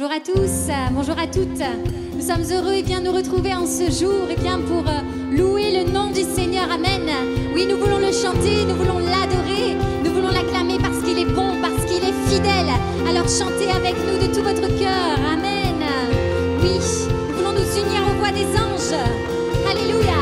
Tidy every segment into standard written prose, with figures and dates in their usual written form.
Bonjour à tous, bonjour à toutes. Nous sommes heureux de nous retrouver en ce jour pour louer le nom du Seigneur. Amen. Oui, nous voulons le chanter, nous voulons l'adorer, nous voulons l'acclamer parce qu'il est bon, parce qu'il est fidèle. Alors chantez avec nous de tout votre cœur. Amen. Oui, nous voulons nous unir aux voix des anges. Alléluia.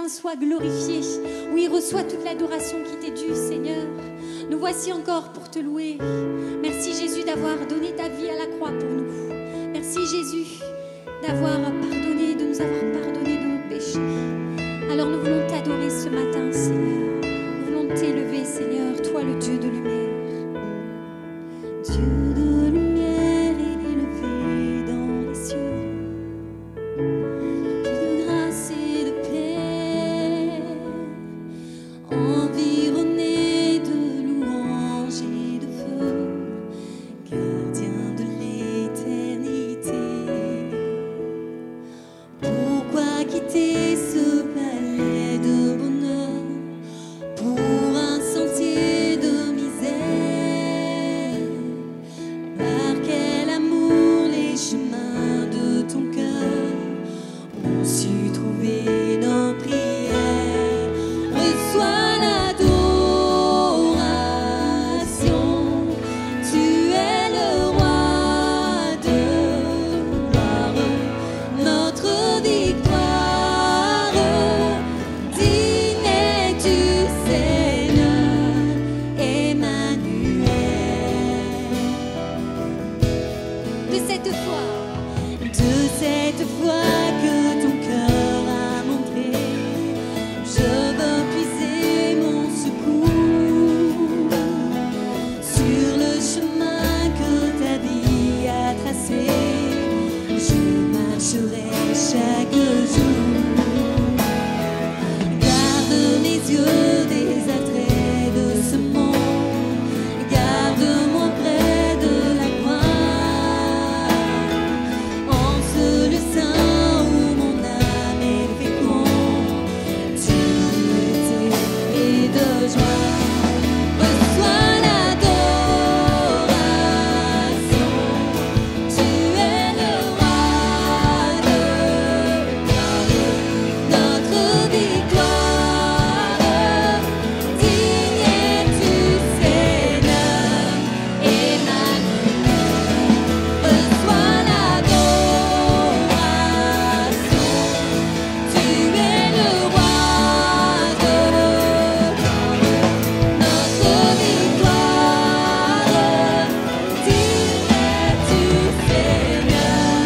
Sois glorifié. Oui, reçois toute l'adoration qui t'est due, Seigneur. Nous voici encore pour te louer. Merci Jésus d'avoir donné ta vie à la croix pour nous. Merci Jésus d'avoir pardonné, de nous avoir pardonné de nos péchés. Alors nous voulons t'adorer ce matin, Seigneur. Nous voulons t'élever, Seigneur, toi le Dieu de lumière. Dieu de lumière élevé dans les cieux. Environné de louanges et de feu, gardien de l'éternité. cette foi que ton cœur a montré, je veux puiser mon secours sur le chemin que ta vie a tracé. Je marcherai chaque jour. Garde mes yeux des attraits de ce monde, garde-moi près de la croix, en ce lieu saint où mon âme est féconde, tu es de joie. Reçois l'adoration, tu es le roi de notre victoire. Digne es-tu, Seigneur, Emmanuel. Reçois l'adoration, tu es le roi de notre victoire. Digne es-tu, Seigneur,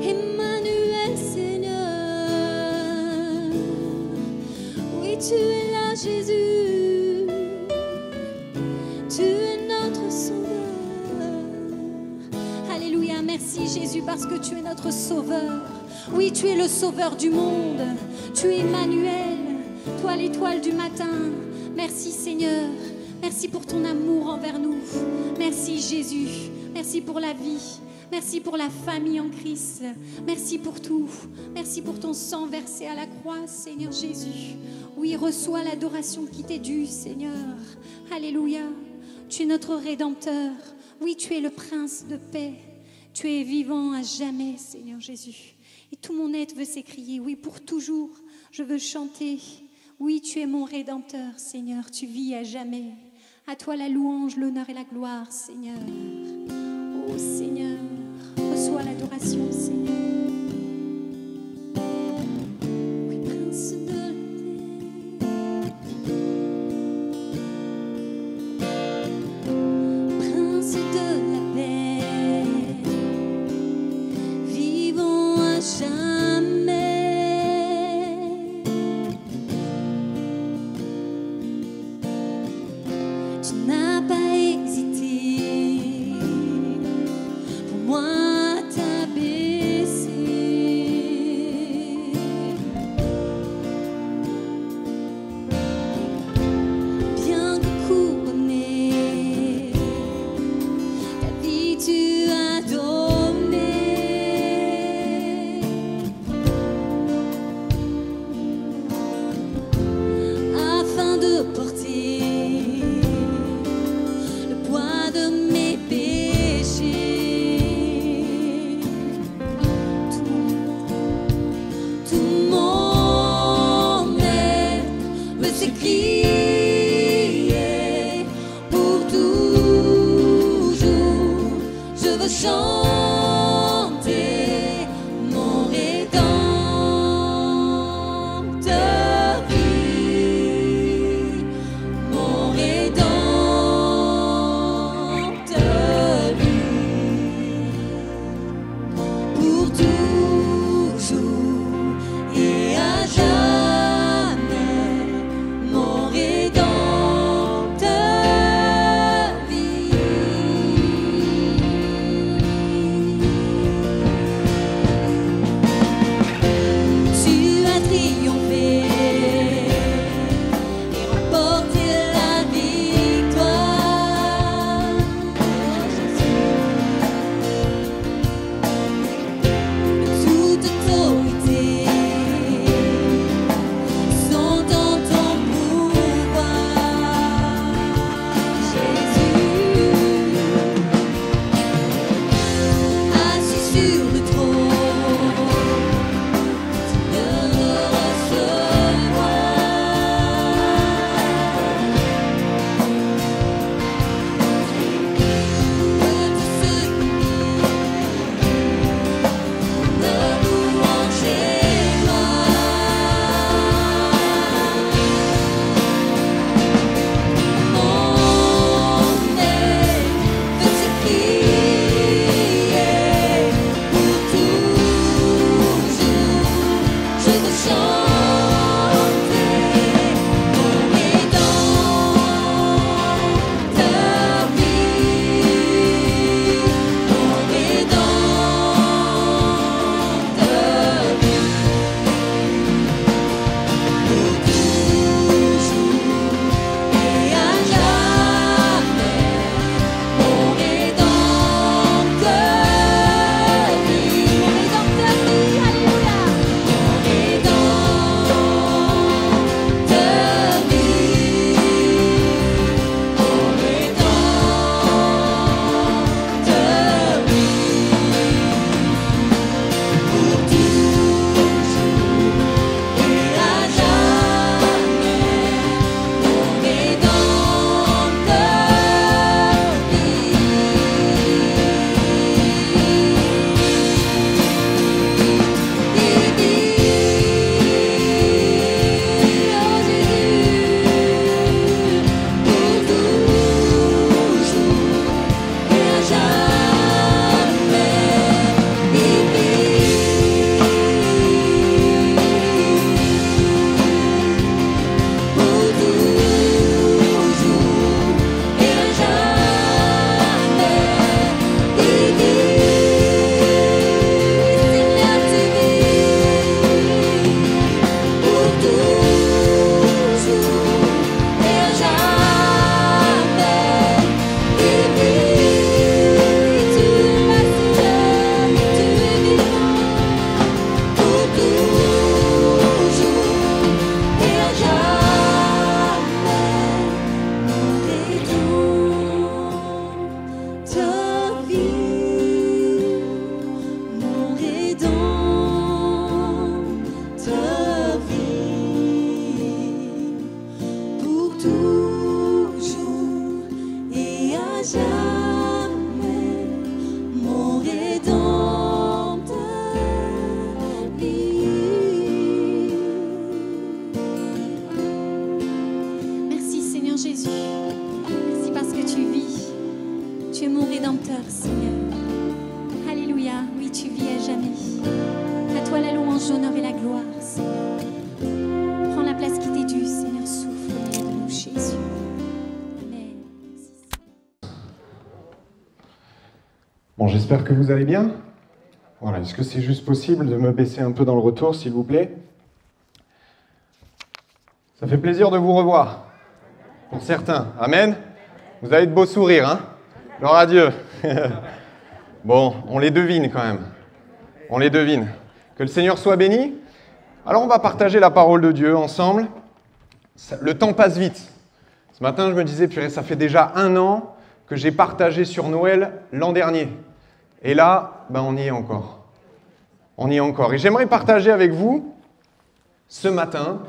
Emmanuel, Seigneur. Oui, tu es là, Jésus. Tu es notre sauveur. Alléluia, merci Jésus parce que tu es notre sauveur. Oui, tu es le sauveur du monde. Tu es Emmanuel, toi l'étoile du matin. Merci Seigneur. Merci pour ton amour envers nous. Merci Jésus. Merci pour la vie. Merci pour la famille en Christ. Merci pour tout. Merci pour ton sang versé à la croix, Seigneur Jésus. Oui, reçois l'adoration qui t'est due, Seigneur. Alléluia. Tu es notre Rédempteur. Oui, tu es le Prince de paix. Tu es vivant à jamais, Seigneur Jésus. Et tout mon être veut s'écrier. Oui, pour toujours, je veux chanter. Oui, tu es mon Rédempteur, Seigneur. Tu vis à jamais. À toi la louange, l'honneur et la gloire, Seigneur. Oh, Seigneur. Reçois l'adoration, Seigneur. Oui, Prince de la paix. Prince de la paix. Vivons à jamais. Tu n'as pas hésité. Pour moi, j'espère que vous allez bien. Voilà, est-ce que c'est juste possible de me baisser un peu dans le retour, s'il vous plaît? Ça fait plaisir de vous revoir, pour certains. Amen. Vous avez de beaux sourires, hein? Gloire à Dieu. Bon, on les devine quand même. On les devine. Que le Seigneur soit béni. Alors, on va partager la parole de Dieu ensemble. Le temps passe vite. Ce matin, je me disais, purée, ça fait déjà 1 an que j'ai partagé sur Noël l'an dernier. Et là, ben, on y est encore. On y est encore. Et j'aimerais partager avec vous, ce matin,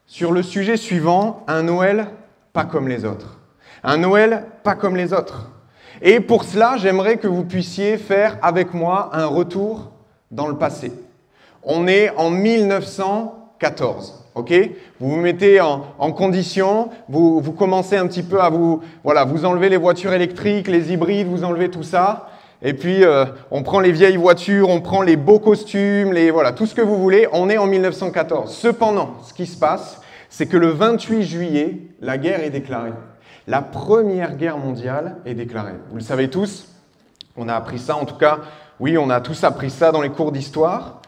sur le sujet suivant, un Noël pas comme les autres. Un Noël pas comme les autres. Et pour cela, j'aimerais que vous puissiez faire avec moi un retour dans le passé. On est en 1914. Ok, vous vous mettez en condition, vous commencez un petit peu à vous enlevez les voitures électriques, les hybrides, vous enlevez tout ça. Et puis, on prend les vieilles voitures, on prend les beaux costumes, tout ce que vous voulez. On est en 1914. Cependant, ce qui se passe, c'est que le 28 juillet, la guerre est déclarée. La première guerre mondiale est déclarée. Vous le savez tous, on a appris ça, en tout cas, oui, on a tous appris ça dans les cours d'histoire.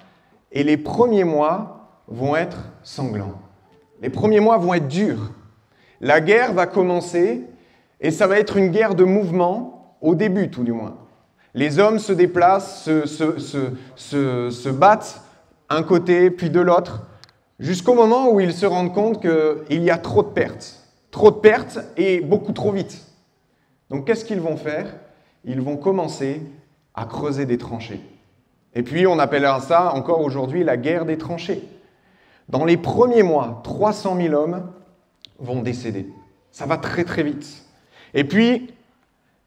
Et les premiers mois vont être sanglants. Les premiers mois vont être durs. La guerre va commencer et ça va être une guerre de mouvement, au début tout du moins. Les hommes se déplacent, se battent un côté puis de l'autre, jusqu'au moment où ils se rendent compte qu'il y a trop de pertes. Trop de pertes et beaucoup trop vite. Donc qu'est-ce qu'ils vont faire? Ils vont commencer à creuser des tranchées. Et puis on appellera ça encore aujourd'hui la guerre des tranchées. Dans les premiers mois, 300 000 hommes vont décéder. Ça va très très vite. Et puis,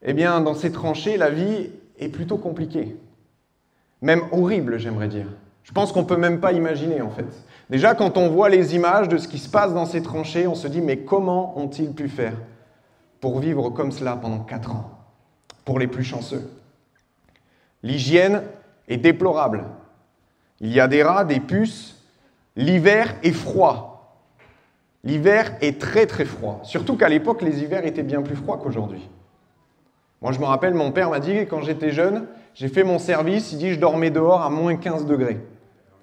dans ces tranchées, la vie est plutôt compliquée. Même horrible, j'aimerais dire. Je pense qu'on ne peut même pas imaginer, en fait. Déjà, quand on voit les images de ce qui se passe dans ces tranchées, on se dit, mais comment ont-ils pu faire pour vivre comme cela pendant 4 ans, pour les plus chanceux? L'hygiène est déplorable. Il y a des rats, des puces. L'hiver est froid. L'hiver est très très froid. Surtout qu'à l'époque, les hivers étaient bien plus froids qu'aujourd'hui. Moi, je me rappelle, mon père m'a dit, quand j'étais jeune, j'ai fait mon service, il dit, je dormais dehors à moins 15 degrés.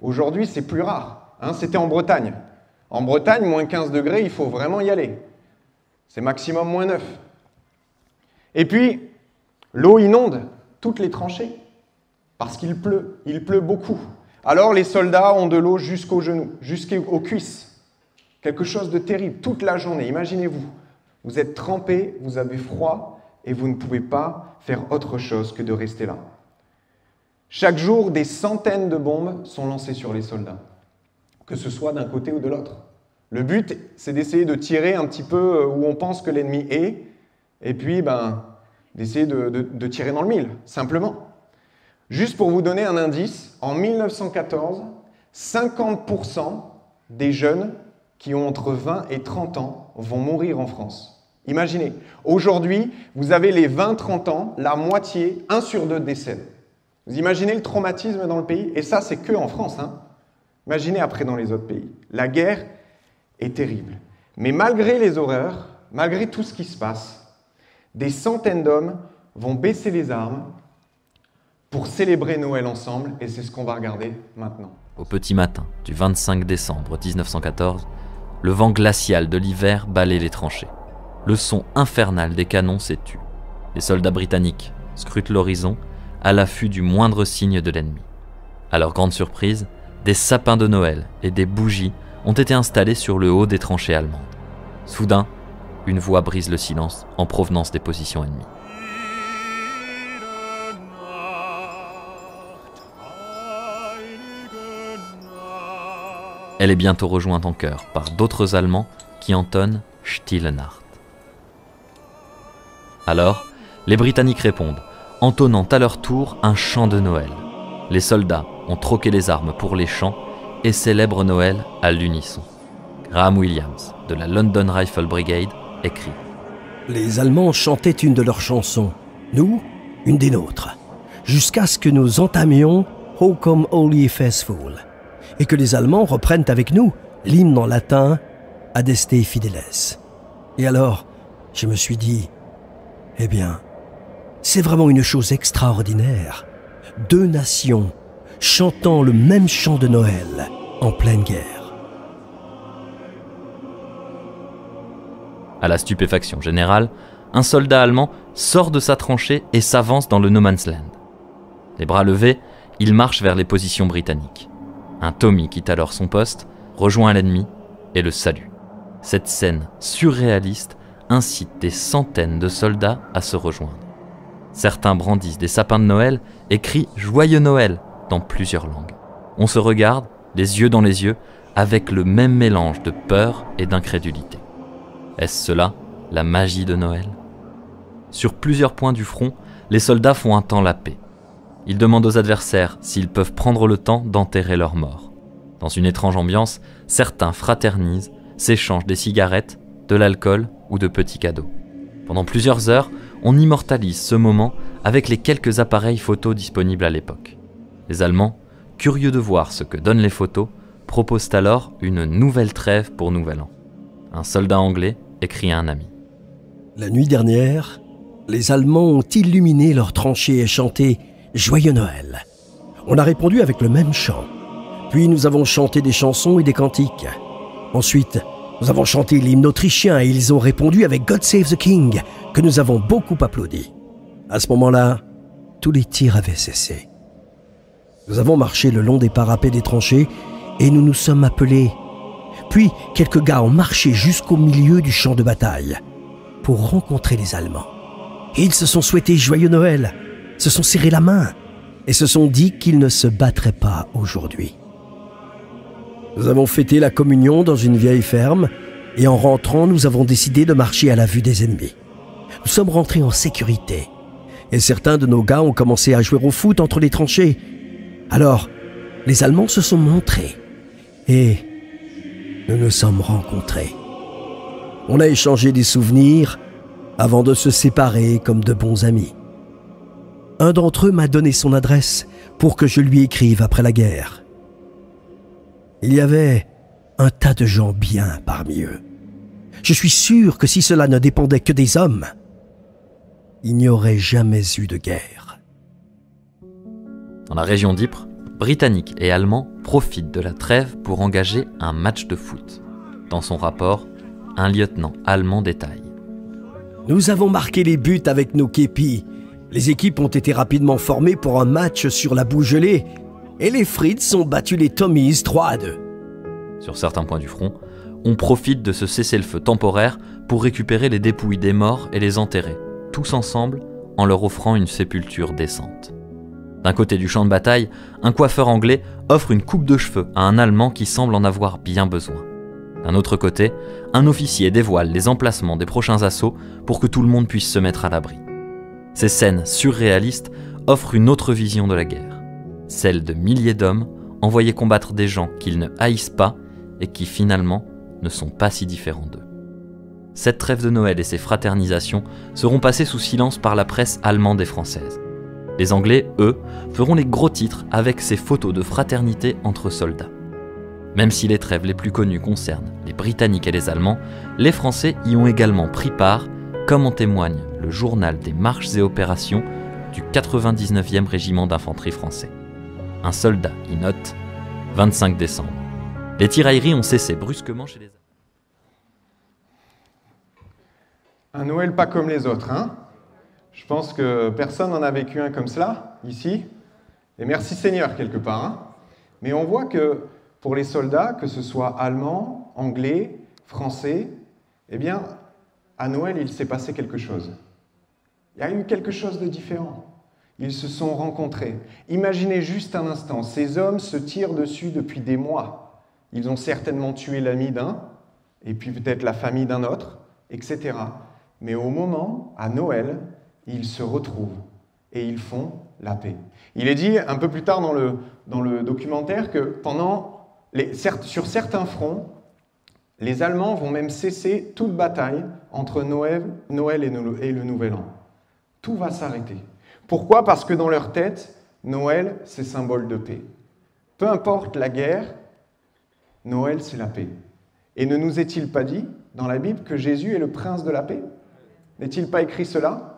Aujourd'hui, c'est plus rare. C'était en Bretagne. En Bretagne, moins 15 degrés, il faut vraiment y aller. C'est maximum moins 9. Et puis, l'eau inonde toutes les tranchées. Parce qu'il pleut. Il pleut beaucoup. Alors les soldats ont de l'eau jusqu'aux genoux, jusqu'aux cuisses. Quelque chose de terrible, toute la journée. Imaginez-vous, vous êtes trempés, vous avez froid et vous ne pouvez pas faire autre chose que de rester là. Chaque jour, des centaines de bombes sont lancées sur les soldats, que ce soit d'un côté ou de l'autre. Le but, c'est d'essayer de tirer un petit peu où on pense que l'ennemi est, et puis d'essayer de tirer dans le mille, simplement. Juste pour vous donner un indice, en 1914, 50% des jeunes qui ont entre 20 et 30 ans vont mourir en France. Imaginez, aujourd'hui, vous avez les 20-30 ans, la moitié, 1 sur 2 décèdent. Vous imaginez le traumatisme dans le pays? Et ça, c'est que en France. Imaginez après dans les autres pays. La guerre est terrible. Mais malgré les horreurs, malgré tout ce qui se passe, des centaines d'hommes vont baisser les armes pour célébrer Noël ensemble, et c'est ce qu'on va regarder maintenant. Au petit matin du 25 décembre 1914, le vent glacial de l'hiver balaie les tranchées. Le son infernal des canons s'est tu. Les soldats britanniques scrutent l'horizon à l'affût du moindre signe de l'ennemi. À leur grande surprise, des sapins de Noël et des bougies ont été installés sur le haut des tranchées allemandes. Soudain, une voix brise le silence en provenance des positions ennemies. Elle est bientôt rejointe en chœur par d'autres Allemands qui entonnent « Stille Nacht ». Alors, les Britanniques répondent, entonnant à leur tour un chant de Noël. Les soldats ont troqué les armes pour les chants et célèbrent Noël à l'unisson. Graham Williams, de la London Rifle Brigade, écrit « Les Allemands chantaient une de leurs chansons, nous, une des nôtres, jusqu'à ce que nous entamions « Ho come all ye faithful » et que les Allemands reprennent avec nous l'hymne en latin « Adeste Fideles ». Et alors, je me suis dit, eh bien, C'est vraiment une chose extraordinaire. 2 nations chantant le même chant de Noël en pleine guerre. À la stupéfaction générale, un soldat allemand sort de sa tranchée et s'avance dans le no man's land. Les bras levés, il marche vers les positions britanniques. Un Tommy quitte alors son poste, rejoint l'ennemi et le salue. Cette scène surréaliste incite des centaines de soldats à se rejoindre. Certains brandissent des sapins de Noël et crient « Joyeux Noël » dans plusieurs langues. On se regarde, les yeux dans les yeux, avec le même mélange de peur et d'incrédulité. Est-ce cela, la magie de Noël ? Sur plusieurs points du front, les soldats font un temps la paix. Ils demandent aux adversaires s'ils peuvent prendre le temps d'enterrer leurs morts. Dans une étrange ambiance, certains fraternisent, s'échangent des cigarettes, de l'alcool ou de petits cadeaux. Pendant plusieurs heures, on immortalise ce moment avec les quelques appareils photos disponibles à l'époque. Les Allemands, curieux de voir ce que donnent les photos, proposent alors une nouvelle trêve pour Nouvel An. Un soldat anglais écrit à un ami. La nuit dernière, les Allemands ont illuminé leurs tranchées et chanté « Joyeux Noël ». On a répondu avec le même chant. Puis nous avons chanté des chansons et des cantiques. Ensuite, nous avons chanté l'hymne autrichien et ils ont répondu avec « God Save the King » que nous avons beaucoup applaudi. À ce moment-là, tous les tirs avaient cessé. Nous avons marché le long des parapets des tranchées et nous nous sommes appelés. Puis, quelques gars ont marché jusqu'au milieu du champ de bataille pour rencontrer les Allemands. Et ils se sont souhaités joyeux Noël, se sont serrés la main et se sont dit qu'ils ne se battraient pas aujourd'hui. Nous avons fêté la communion dans une vieille ferme et en rentrant, nous avons décidé de marcher à la vue des ennemis. Nous sommes rentrés en sécurité et certains de nos gars ont commencé à jouer au foot entre les tranchées. Alors, les Allemands se sont montrés et nous nous sommes rencontrés. On a échangé des souvenirs avant de se séparer comme de bons amis. Un d'entre eux m'a donné son adresse pour que je lui écrive après la guerre. Il y avait un tas de gens bien parmi eux. Je suis sûr que si cela ne dépendait que des hommes, il n'y aurait jamais eu de guerre. Dans la région d'Ypres, Britanniques et Allemands profitent de la trêve pour engager un match de foot. Dans son rapport, un lieutenant allemand détaille. Nous avons marqué les buts avec nos képis. Les équipes ont été rapidement formées pour un match sur la boue gelée et les Fritz ont battu les Tommies 3-2. Sur certains points du front, on profite de ce cessez-le-feu temporaire pour récupérer les dépouilles des morts et les enterrer, tous ensemble, en leur offrant une sépulture décente. D'un côté du champ de bataille, un coiffeur anglais offre une coupe de cheveux à un Allemand qui semble en avoir bien besoin. D'un autre côté, un officier dévoile les emplacements des prochains assauts pour que tout le monde puisse se mettre à l'abri. Ces scènes surréalistes offrent une autre vision de la guerre, celle de milliers d'hommes envoyés combattre des gens qu'ils ne haïssent pas et qui finalement ne sont pas si différents d'eux. Cette trêve de Noël et ses fraternisations seront passées sous silence par la presse allemande et française. Les Anglais, eux, feront les gros titres avec ces photos de fraternité entre soldats. Même si les trêves les plus connues concernent les Britanniques et les Allemands, les Français y ont également pris part, comme en témoigne le journal des marches et opérations du 99e régiment d'infanterie français. Un soldat y note « 25 décembre. Les tirailleries ont cessé brusquement chez les Allemands. » Un Noël pas comme les autres, hein ? Je pense que personne n'en a vécu un comme cela, ici. Et merci Seigneur, quelque part. Hein ? Mais on voit que pour les soldats, que ce soit allemands, anglais, français, eh bien, à Noël, il s'est passé quelque chose. Il y a eu quelque chose de différent. Ils se sont rencontrés. Imaginez juste un instant, ces hommes se tirent dessus depuis des mois. Ils ont certainement tué l'ami d'un, et puis peut-être la famille d'un autre, etc. Mais au moment, à Noël, ils se retrouvent et ils font la paix. Il est dit un peu plus tard dans le documentaire que sur certains fronts, les Allemands vont même cesser toute bataille entre Noël et le Nouvel An. Tout va s'arrêter. Pourquoi ? Parce que dans leur tête, Noël, c'est symbole de paix. Peu importe la guerre, Noël, c'est la paix. Et ne nous est-il pas dit dans la Bible que Jésus est le prince de la paix ? N'est-il pas écrit cela ?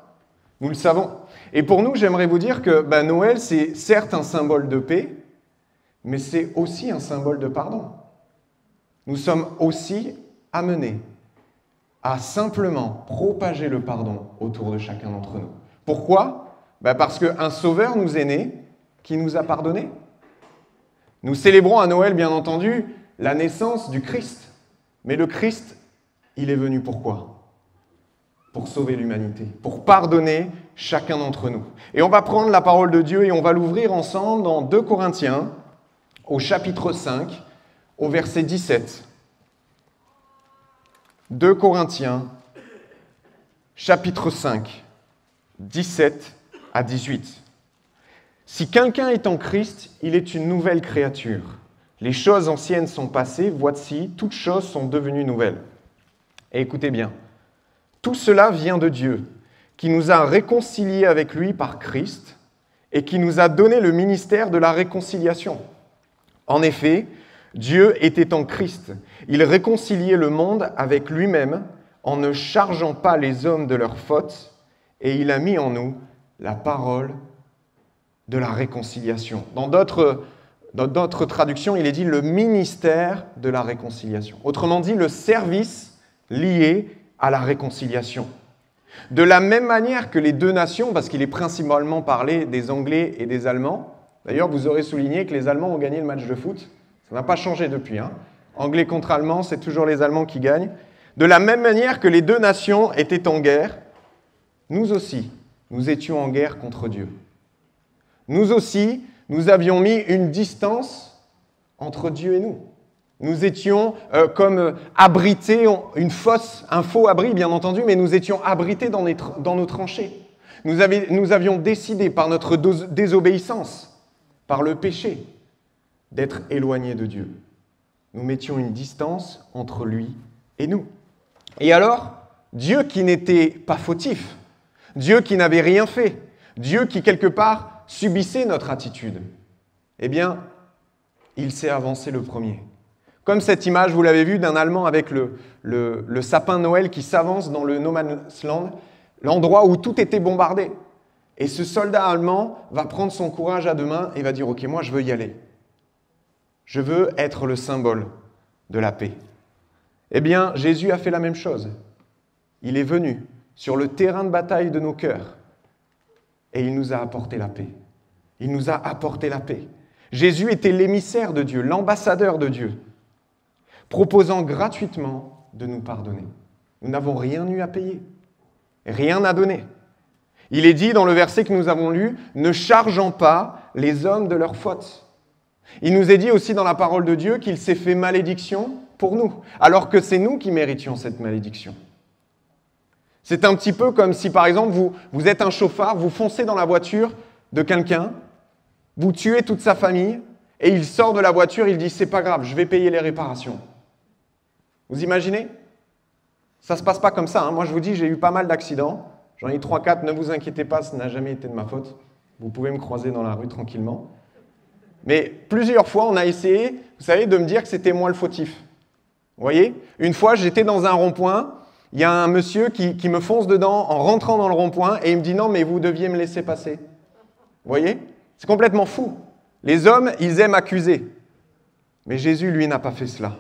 Nous le savons. Et pour nous, j'aimerais vous dire que Noël, c'est certes un symbole de paix, mais c'est aussi un symbole de pardon. Nous sommes aussi amenés à simplement propager le pardon autour de chacun d'entre nous. Pourquoi ? Parce qu'un sauveur nous est né qui nous a pardonné. Nous célébrons à Noël, bien entendu, la naissance du Christ. Mais le Christ, il est venu pourquoi ? Pour sauver l'humanité, pour pardonner chacun d'entre nous. Et on va prendre la parole de Dieu et on va l'ouvrir ensemble dans 2 Corinthiens, au chapitre 5, au verset 17. 2 Corinthiens, chapitre 5, 17 à 18. Si quelqu'un est en Christ, il est une nouvelle créature. Les choses anciennes sont passées, voici, toutes choses sont devenues nouvelles. Et écoutez bien, tout cela vient de Dieu, qui nous a réconciliés avec lui par Christ et qui nous a donné le ministère de la réconciliation. En effet, Dieu était en Christ. Il réconciliait le monde avec lui-même en ne chargeant pas les hommes de leurs fautes, et il a mis en nous la parole de la réconciliation. Dans d'autres traductions, il est dit le ministère de la réconciliation. Autrement dit, le service lié à la réconciliation. De la même manière que les deux nations, parce qu'il est principalement parlé des Anglais et des Allemands, d'ailleurs vous aurez souligné que les Allemands ont gagné le match de foot, ça n'a pas changé depuis. Anglais contre Allemands, c'est toujours les Allemands qui gagnent. De la même manière que les deux nations étaient en guerre, nous aussi, nous étions en guerre contre Dieu. Nous aussi, nous avions mis une distance entre Dieu et nous. Nous étions comme abrités, une fosse, un faux abri bien entendu, mais nous étions abrités dans nos tranchées. Nous avions décidé par notre désobéissance, par le péché, d'être éloignés de Dieu. Nous mettions une distance entre lui et nous. Et alors, Dieu qui n'était pas fautif, Dieu qui n'avait rien fait, Dieu qui quelque part subissait notre attitude, eh bien, il s'est avancé le premier. Comme cette image, vous l'avez vu, d'un Allemand avec le sapin de Noël qui s'avance dans le No Man's Land, l'endroit où tout était bombardé. Et ce soldat allemand va prendre son courage à deux mains et va dire « Ok, moi je veux y aller. Je veux être le symbole de la paix. » Eh bien, Jésus a fait la même chose. Il est venu sur le terrain de bataille de nos cœurs et il nous a apporté la paix. Il nous a apporté la paix. Jésus était l'émissaire de Dieu, l'ambassadeur de Dieu, proposant gratuitement de nous pardonner. Nous n'avons rien eu à payer, rien à donner. Il est dit dans le verset que nous avons lu, « Ne chargeant pas les hommes de leurs fautes ». Il nous est dit aussi dans la parole de Dieu qu'il s'est fait malédiction pour nous, alors que c'est nous qui méritions cette malédiction. C'est un petit peu comme si, par exemple, vous êtes un chauffard, vous foncez dans la voiture de quelqu'un, vous tuez toute sa famille, et il sort de la voiture, il dit « C'est pas grave, je vais payer les réparations ». Vous imaginez ? Ça ne se passe pas comme ça. Moi, je vous dis, j'ai eu pas mal d'accidents. J'en ai eu 3-4, ne vous inquiétez pas, ça n'a jamais été de ma faute. Vous pouvez me croiser dans la rue tranquillement. Mais plusieurs fois, on a essayé, vous savez, de me dire que c'était moi le fautif. Vous voyez ? Une fois, j'étais dans un rond-point, il y a un monsieur qui me fonce dedans en rentrant dans le rond-point et il me dit « Non, mais vous deviez me laisser passer. » Vous voyez ? C'est complètement fou. Les hommes, ils aiment accuser. Mais Jésus, lui, n'a pas fait cela.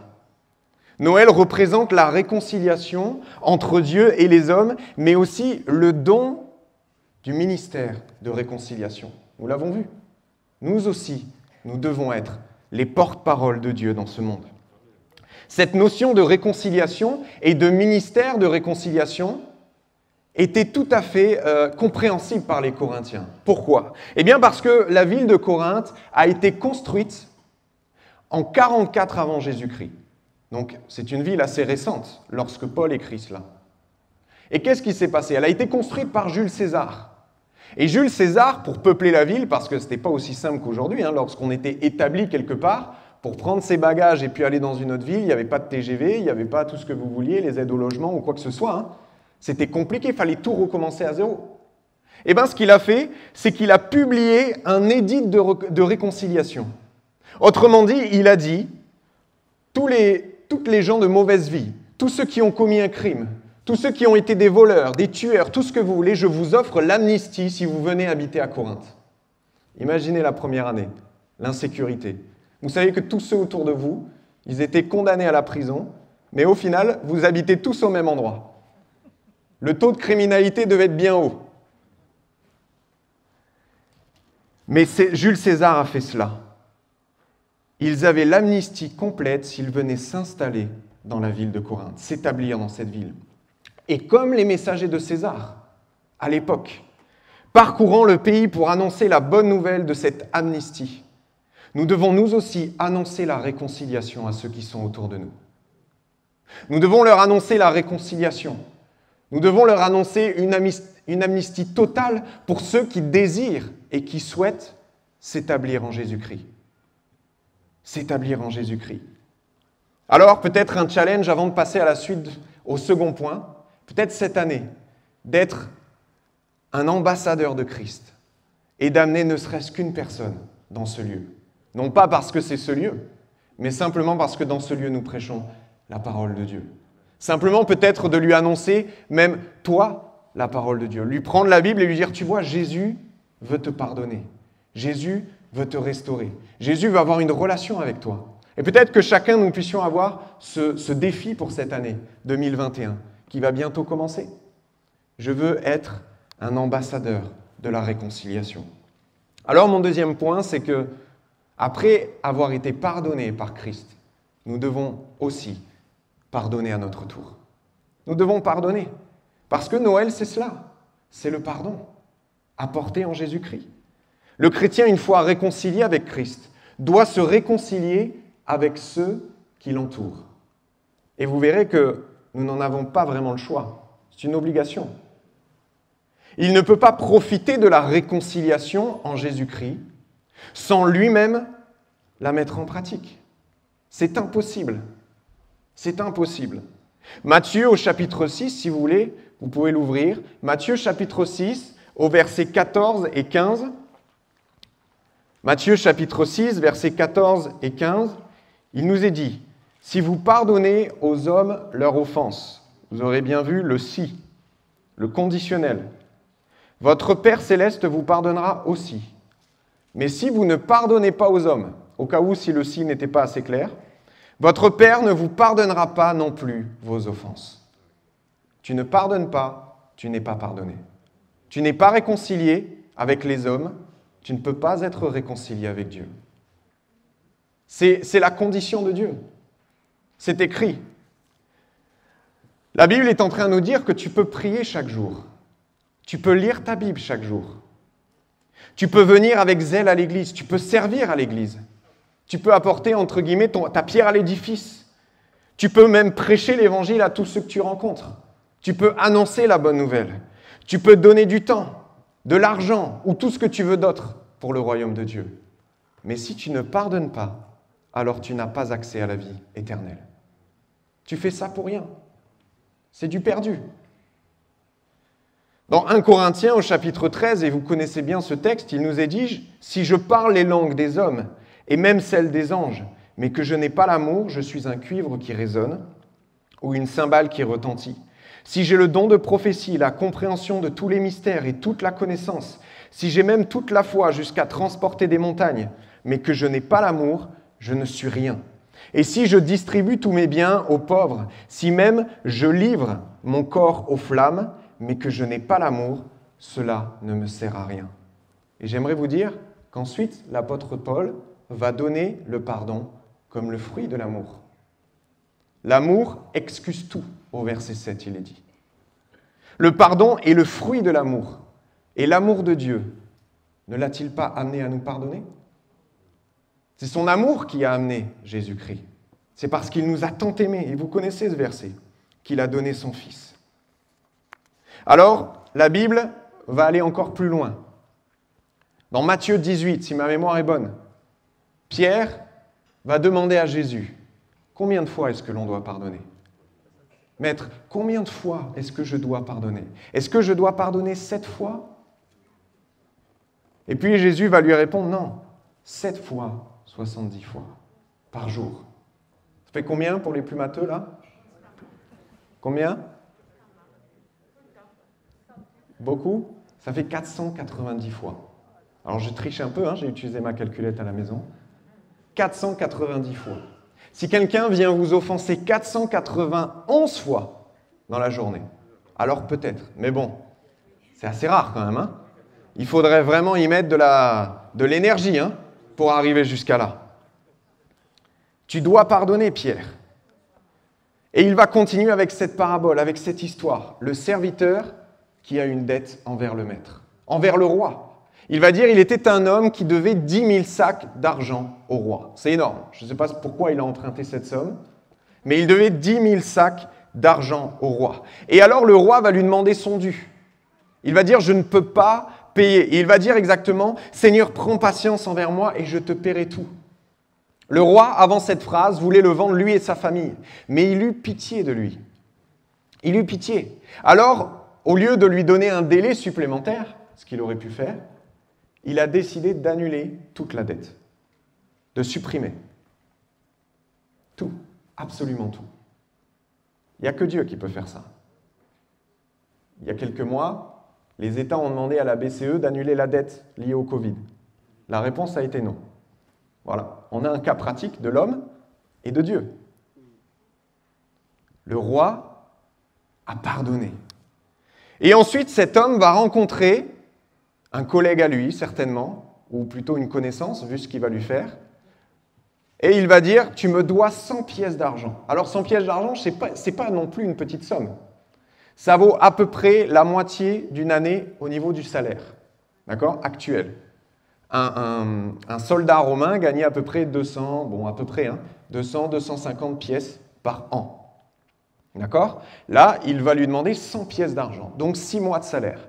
Noël représente la réconciliation entre Dieu et les hommes, mais aussi le don du ministère de réconciliation. Nous l'avons vu. Nous aussi, nous devons être les porte-paroles de Dieu dans ce monde. Cette notion de réconciliation et de ministère de réconciliation était tout à fait compréhensible par les Corinthiens. Pourquoi ? Eh bien parce que la ville de Corinthe a été construite en 44 avant Jésus-Christ. Donc c'est une ville assez récente lorsque Paul écrit cela. Et qu'est-ce qui s'est passé ? Elle a été construite par Jules César. Et Jules César, pour peupler la ville, parce que ce n'était pas aussi simple qu'aujourd'hui, lorsqu'on était établi quelque part, pour prendre ses bagages et puis aller dans une autre ville, il n'y avait pas de TGV, il n'y avait pas tout ce que vous vouliez, les aides au logement ou quoi que ce soit. C'était compliqué, il fallait tout recommencer à zéro. Et bien ce qu'il a fait, c'est qu'il a publié un édit de réconciliation. Autrement dit, il a dit, toutes les gens de mauvaise vie, tous ceux qui ont commis un crime, tous ceux qui ont été des voleurs, des tueurs, tout ce que vous voulez, je vous offre l'amnistie si vous venez habiter à Corinthe. Imaginez la première année, l'insécurité. Vous savez que tous ceux autour de vous, ils étaient condamnés à la prison, mais au final, vous habitez tous au même endroit. Le taux de criminalité devait être bien haut. Mais Jules César a fait cela. Ils avaient l'amnistie complète s'ils venaient s'installer dans la ville de Corinthe, s'établir dans cette ville. Et comme les messagers de César, à l'époque, parcourant le pays pour annoncer la bonne nouvelle de cette amnistie, nous devons nous aussi annoncer la réconciliation à ceux qui sont autour de nous. Nous devons leur annoncer la réconciliation. Nous devons leur annoncer une amnistie totale pour ceux qui désirent et qui souhaitent s'établir en Jésus-Christ. S'établir en Jésus-Christ. Alors, peut-être un challenge avant de passer à la suite, au second point, peut-être cette année, d'être un ambassadeur de Christ et d'amener ne serait-ce qu'une personne dans ce lieu. Non pas parce que c'est ce lieu, mais simplement parce que dans ce lieu, nous prêchons la parole de Dieu. Simplement peut-être de lui annoncer, même toi, la parole de Dieu. Lui prendre la Bible et lui dire, tu vois, Jésus veut te pardonner. Jésus veut te restaurer. Jésus veut avoir une relation avec toi. Et peut-être que chacun, nous puissions avoir ce défi pour cette année 2021, qui va bientôt commencer. Je veux être un ambassadeur de la réconciliation. Alors mon deuxième point, c'est que après avoir été pardonnés par Christ, nous devons aussi pardonner à notre tour. Nous devons pardonner. Parce que Noël, c'est cela. C'est le pardon apporté en Jésus-Christ. Le chrétien, une fois réconcilié avec Christ, doit se réconcilier avec ceux qui l'entourent. Et vous verrez que nous n'en avons pas vraiment le choix. C'est une obligation. Il ne peut pas profiter de la réconciliation en Jésus-Christ sans lui-même la mettre en pratique. C'est impossible. C'est impossible. Matthieu au chapitre 6, si vous voulez, vous pouvez l'ouvrir. Matthieu chapitre 6, au verset 14 et 15. Matthieu chapitre 6, versets 14 et 15, il nous est dit, « Si vous pardonnez aux hommes leur offense, vous aurez bien vu le si, le conditionnel. Votre Père céleste vous pardonnera aussi. Mais si vous ne pardonnez pas aux hommes, au cas où si le si n'était pas assez clair, votre Père ne vous pardonnera pas non plus vos offenses. Tu ne pardonnes pas, tu n'es pas pardonné. Tu n'es pas réconcilié avec les hommes, tu ne peux pas être réconcilié avec Dieu. C'est la condition de Dieu. C'est écrit. La Bible est en train de nous dire que tu peux prier chaque jour. Tu peux lire ta Bible chaque jour. Tu peux venir avec zèle à l'église. Tu peux servir à l'église. Tu peux apporter, entre guillemets, ta pierre à l'édifice. Tu peux même prêcher l'évangile à tous ceux que tu rencontres. Tu peux annoncer la bonne nouvelle. Tu peux donner du temps, de l'argent ou tout ce que tu veux d'autre pour le royaume de Dieu. Mais si tu ne pardonnes pas, alors tu n'as pas accès à la vie éternelle. Tu fais ça pour rien. C'est du perdu. Dans 1 Corinthiens au chapitre 13, et vous connaissez bien ce texte, il nous est dit « Si je parle les langues des hommes et même celles des anges, mais que je n'ai pas l'amour, je suis un cuivre qui résonne ou une cymbale qui retentit. Si j'ai le don de prophétie, la compréhension de tous les mystères et toute la connaissance, si j'ai même toute la foi jusqu'à transporter des montagnes, mais que je n'ai pas l'amour, je ne suis rien. Et si je distribue tous mes biens aux pauvres, si même je livre mon corps aux flammes, mais que je n'ai pas l'amour, cela ne me sert à rien. » Et j'aimerais vous dire qu'ensuite, l'apôtre Paul va donner le pardon comme le fruit de l'amour. L'amour excuse tout, au verset 7, il est dit. Le pardon est le fruit de l'amour. Et l'amour de Dieu, ne l'a-t-il pas amené à nous pardonner ? C'est son amour qui a amené Jésus-Christ. C'est parce qu'il nous a tant aimés, et vous connaissez ce verset, qu'il a donné son Fils. Alors, la Bible va aller encore plus loin. Dans Matthieu 18, si ma mémoire est bonne, Pierre va demander à Jésus, combien de fois est-ce que l'on doit pardonner ? Maître, combien de fois est-ce que je dois pardonner ? Est-ce que je dois pardonner 7 fois ? Et puis Jésus va lui répondre, non, 7 fois, 70 fois, par jour. Ça fait combien pour les plus matheux, là ? Combien ? Beaucoup? Ça fait 490 fois. Alors je triche un peu, hein, j'ai utilisé ma calculette à la maison. 490 fois. Si quelqu'un vient vous offenser 491 fois dans la journée, alors peut-être. Mais bon, c'est assez rare quand même. Hein. Il faudrait vraiment y mettre de l'énergie hein, pour arriver jusqu'à là. Tu dois pardonner, Pierre. Et il va continuer avec cette parabole, avec cette histoire. Le serviteur qui a une dette envers le maître, envers le roi. Il va dire, il était un homme qui devait 10 000 sacs d'argent au roi. C'est énorme. Je ne sais pas pourquoi il a emprunté cette somme, mais il devait 10 000 sacs d'argent au roi. Et alors le roi va lui demander son dû. Il va dire, je ne peux pas payer. Et il va dire exactement, Seigneur, prends patience envers moi et je te paierai tout. Le roi, avant cette phrase, voulait le vendre lui et sa famille, mais il eut pitié de lui. Il eut pitié. Alors, au lieu de lui donner un délai supplémentaire, ce qu'il aurait pu faire, il a décidé d'annuler toute la dette, de supprimer. Tout, absolument tout. Il n'y a que Dieu qui peut faire ça. Il y a quelques mois, les États ont demandé à la BCE d'annuler la dette liée au Covid. La réponse a été non. Voilà, on a un cas pratique de l'homme et de Dieu. Le roi a pardonné. Et ensuite, cet homme va rencontrer un collègue à lui, certainement, ou plutôt une connaissance, vu ce qu'il va lui faire. Et il va dire, tu me dois 100 pièces d'argent. Alors 100 pièces d'argent, c'est pas non plus une petite somme. Ça vaut à peu près la moitié d'une année au niveau du salaire, d'accord, actuel. Un soldat romain gagnait à peu près 200, 250 pièces par an. D'accord? Là, il va lui demander 100 pièces d'argent, donc 6 mois de salaire.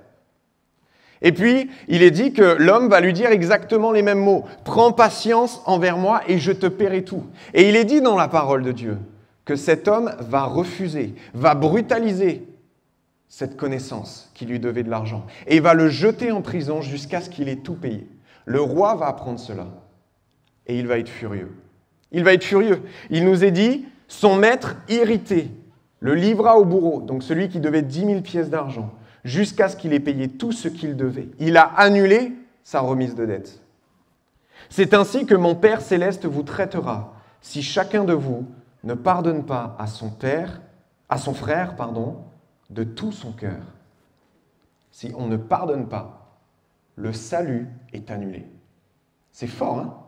Et puis, il est dit que l'homme va lui dire exactement les mêmes mots. « Prends patience envers moi et je te paierai tout. » Et il est dit dans la parole de Dieu que cet homme va refuser, va brutaliser cette connaissance qui lui devait de l'argent et va le jeter en prison jusqu'à ce qu'il ait tout payé. Le roi va apprendre cela et il va être furieux. Il va être furieux. Il nous est dit, son maître irrité le livra au bourreau, donc celui qui devait 10 000 pièces d'argent, jusqu'à ce qu'il ait payé tout ce qu'il devait. Il a annulé sa remise de dette. C'est ainsi que mon Père céleste vous traitera, si chacun de vous ne pardonne pas à son frère, de tout son cœur. Si on ne pardonne pas, le salut est annulé. C'est fort, hein?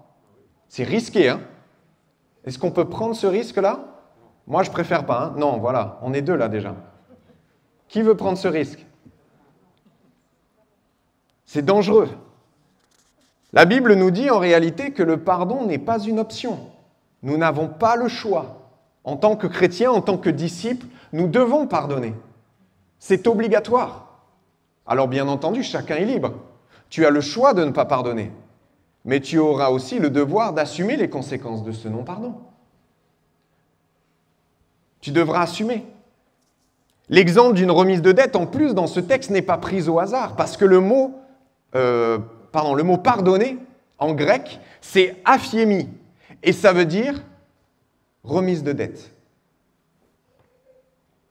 C'est risqué, hein? Est-ce qu'on peut prendre ce risque-là? Moi, je préfère pas, hein? Non, voilà, on est deux là déjà. Qui veut prendre ce risque? C'est dangereux. La Bible nous dit en réalité que le pardon n'est pas une option. Nous n'avons pas le choix. En tant que chrétiens, en tant que disciples, nous devons pardonner. C'est obligatoire. Alors bien entendu, chacun est libre. Tu as le choix de ne pas pardonner. Mais tu auras aussi le devoir d'assumer les conséquences de ce non-pardon. Tu devras assumer. L'exemple d'une remise de dette, en plus, dans ce texte, n'est pas pris au hasard, parce que le mot pardonner, en grec, c'est aphiemi, et ça veut dire remise de dette.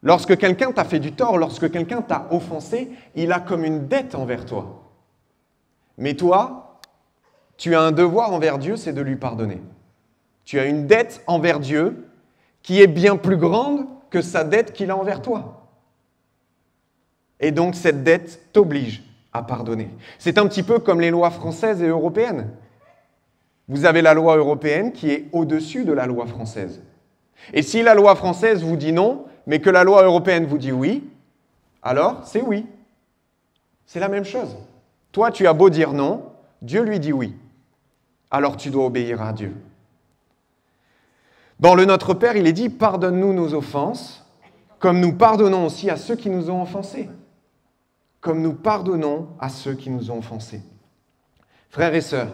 Lorsque quelqu'un t'a fait du tort, lorsque quelqu'un t'a offensé, il a comme une dette envers toi. Mais toi, tu as un devoir envers Dieu, c'est de lui pardonner. Tu as une dette envers Dieu qui est bien plus grande que sa dette qu'il a envers toi. Et donc cette dette t'oblige à pardonner. C'est un petit peu comme les lois françaises et européennes. Vous avez la loi européenne qui est au-dessus de la loi française. Et si la loi française vous dit non, mais que la loi européenne vous dit oui, alors c'est oui. C'est la même chose. Toi, tu as beau dire non, Dieu lui dit oui. Alors tu dois obéir à Dieu. Dans le Notre Père, il est dit « Pardonne-nous nos offenses, comme nous pardonnons aussi à ceux qui nous ont offensés. » Comme nous pardonnons à ceux qui nous ont offensés. Frères et sœurs,